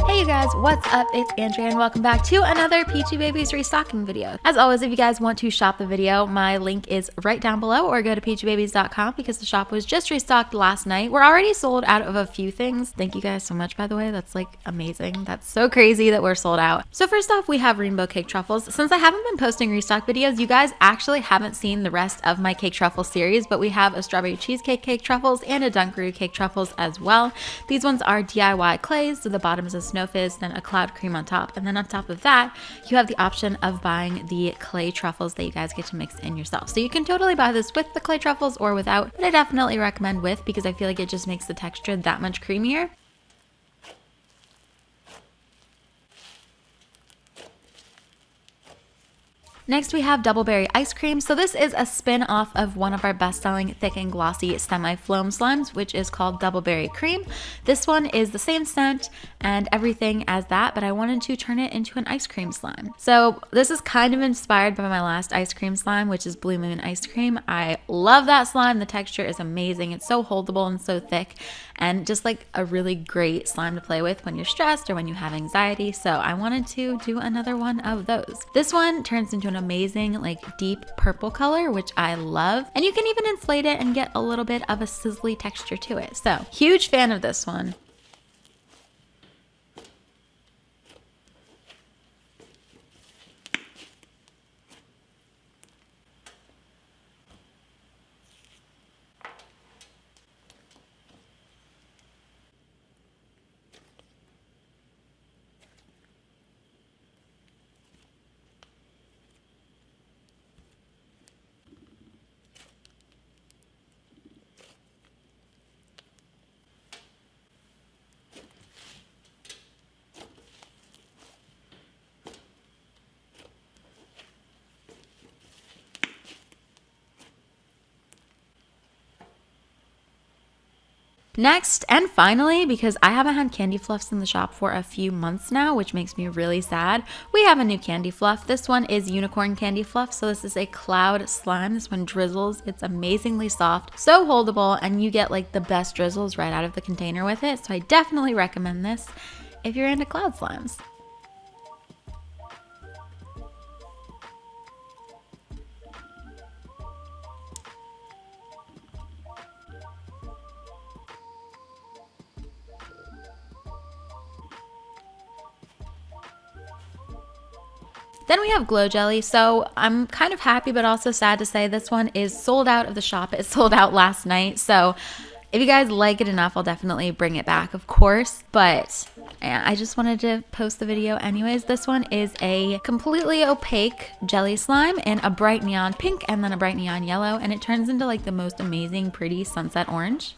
Hey you guys, what's up? It's Andrea and welcome back to another Peachybbies restocking video. As always, if you guys want to shop the video, my link is right down below, or go to peachybbies.com because the shop was just restocked last night. We're already sold out of a few things. Thank you guys so much, by the way. That's like amazing. That's so crazy that we're sold out. So first off, we have rainbow cake truffles. Since I haven't been posting restock videos, you guys actually haven't seen the rest of my cake truffle series, but we have a strawberry cheesecake cake truffles and a Dunkaroo cake truffles as well. These ones are DIY clays, so the bottom is a snow fizz, then a cloud cream on top, and then on top of that you have the option of buying the clay truffles that you guys get to mix in yourself. So you can totally buy this with the clay truffles or without, but I definitely recommend with because I feel like it just makes the texture that much creamier. Next, we have double berry ice cream. So this is a spin off of one of our best-selling thick and glossy semi-floam slimes, which is called double berry cream. This one is the same scent and everything as that, but I wanted to turn it into an ice cream slime. So this is kind of inspired by my last ice cream slime, which is Blue Moon ice cream. I love that slime. The texture is amazing. It's so holdable and so thick, and just like a really great slime to play with when you're stressed or when you have anxiety. So I wanted to do another one of those. This one turns into an amazing like deep purple color, which I love, and you can even inflate it and get a little bit of a sizzly texture to it. So huge fan of this one. Next and finally, because I haven't had candy fluffs in the shop for a few months now, which makes me really sad, we have a new candy fluff. This one is unicorn candy fluff. So this is a cloud slime. This one drizzles. It's amazingly soft, so holdable, and you get like the best drizzles right out of the container with it. So I definitely recommend this if you're into cloud slimes. Then we have Glow Jelly. So I'm kind of happy but also sad to say this one is sold out of the shop. It sold out last night. So if you guys like it enough, I'll definitely bring it back, of course. But I just wanted to post the video anyways. This one is a completely opaque jelly slime in a bright neon pink and then a bright neon yellow. And it turns into like the most amazing pretty sunset orange.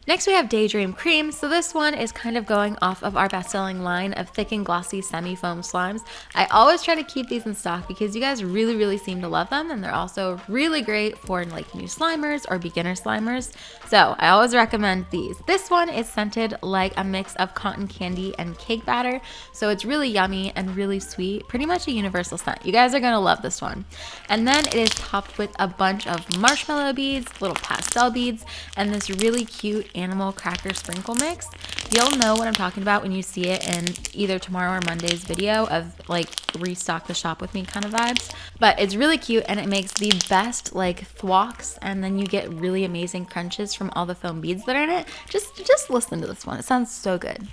Next we have Daydream Cream. So this one is kind of going off of our best-selling line of thick and glossy semi-foam slimes. I always try to keep these in stock because you guys really seem to love them, and they're also really great for like new slimers or beginner slimers. So I always recommend these. This one is scented like a mix of cotton candy and cake batter. So it's really yummy and really sweet, pretty much a universal scent. You guys are gonna love this one. And then it is topped with a bunch of marshmallow beads, little pastel beads, and this really cute animal cracker sprinkle mix. You'll know what I'm talking about when you see it in either tomorrow or Monday's video of like restock the shop with me kind of vibes. But it's really cute and it makes the best like thwocks, and then you get really amazing crunches from all the foam beads that are in it. Just listen to this one. It sounds so good.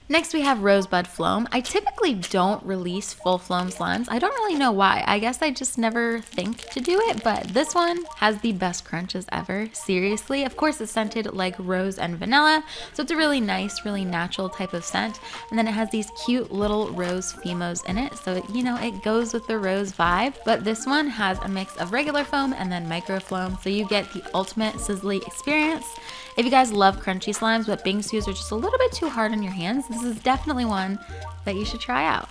Next we have Rosebud Floam. I typically don't release full floam slimes. I don't really know why. I guess I just never think to do it, but this one has the best crunches ever. Seriously. Of course it's scented like rose and vanilla, so it's a really nice, really natural type of scent. And then it has these cute little rose phemos in it, so it goes with the rose vibe. But this one has a mix of regular foam and then micro foam, so you get the ultimate sizzly experience. If you guys love crunchy slimes but bingsus are just a little bit too hard on your hands, this is definitely one that you should try out.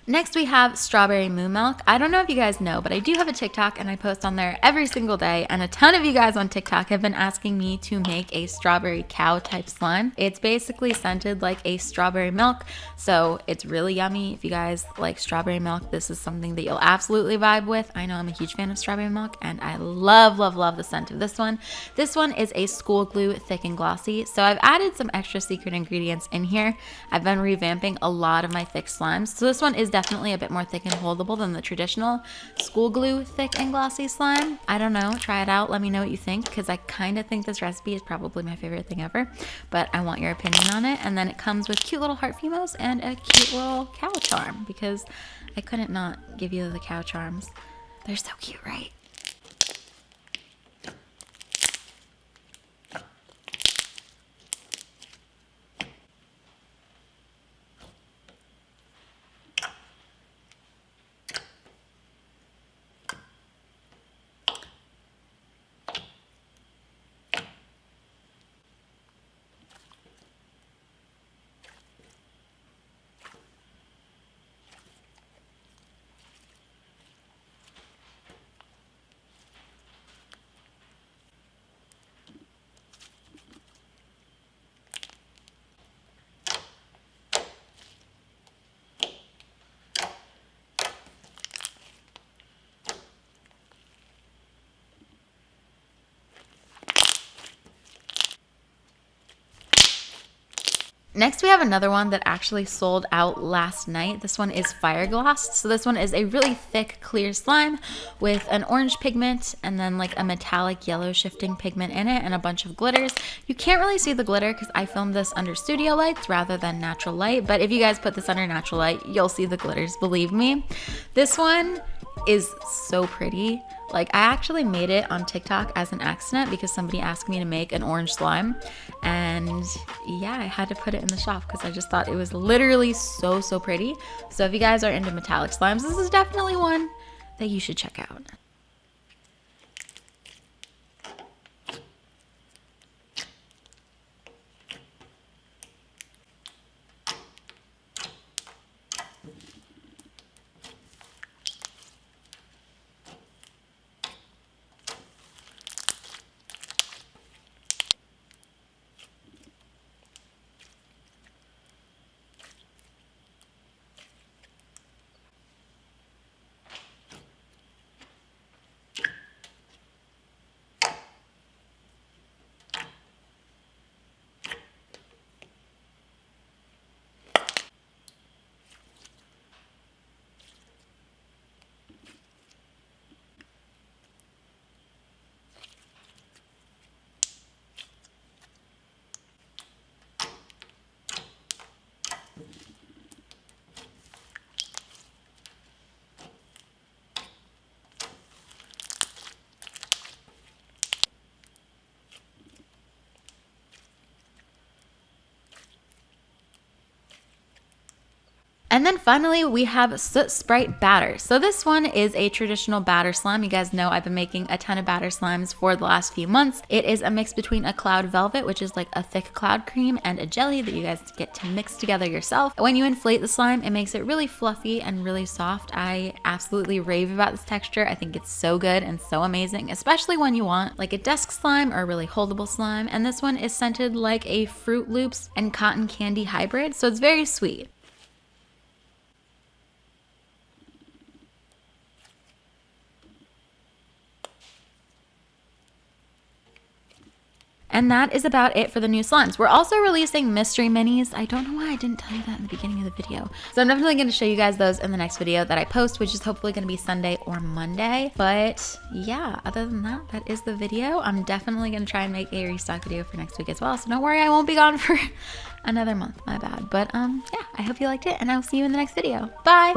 Next we have strawberry MOOMILR. I don't know if you guys know, but I do have a TikTok and I post on there every single day, and a ton of you guys on TikTok have been asking me to make a strawberry cow type slime. It's basically scented like a strawberry milk, so it's really yummy. If you guys like strawberry milk, this is something that you'll absolutely vibe with. I know I'm a huge fan of strawberry milk and I love the scent of this one. This one is a school glue thick and glossy, so I've added some extra secret ingredients in here. I've been revamping a lot of my thick slimes, so this one is definitely a bit more thick and holdable than the traditional school glue thick and glossy slime. I don't know, try it out, let me know what you think, because I kind of think this recipe is probably my favorite thing ever, but I want your opinion on it. And then it comes with cute little heart phemos and a cute little cow charm, because I couldn't not give you the cow charms. They're so cute, right? Next, we have another one that actually sold out last night. This one is Fire Gloss. So this one is a really thick, clear slime with an orange pigment and then like a metallic yellow shifting pigment in it and a bunch of glitters. You can't really see the glitter because I filmed this under studio lights rather than natural light, but if you guys put this under natural light, you'll see the glitters, believe me. This one is so pretty. Like, I actually made it on TikTok as an accident because somebody asked me to make an orange slime, and yeah, I had to put it in the shop because I just thought it was literally so pretty. So if you guys are into metallic slimes, this is definitely one that you should check out. And then finally, we have SOOT Sprite Batter. So this one is a traditional batter slime. You guys know I've been making a ton of batter slimes for the last few months. It is a mix between a cloud velvet, which is like a thick cloud cream, and a jelly that you guys get to mix together yourself. When you inflate the slime, it makes it really fluffy and really soft. I absolutely rave about this texture. I think it's so good and so amazing, especially when you want like a desk slime or a really holdable slime. And this one is scented like a Fruit Loops and cotton candy hybrid, so it's very sweet. And that is about it for the new slimes. We're also releasing mystery minis. I don't know why I didn't tell you that in the beginning of the video. So I'm definitely going to show you guys those in the next video that I post, which is hopefully going to be Sunday or Monday. But yeah, other than that, that is the video. I'm definitely going to try and make a restock video for next week as well. So don't worry, I won't be gone for another month. My bad. But yeah, I hope you liked it, and I'll see you in the next video. Bye!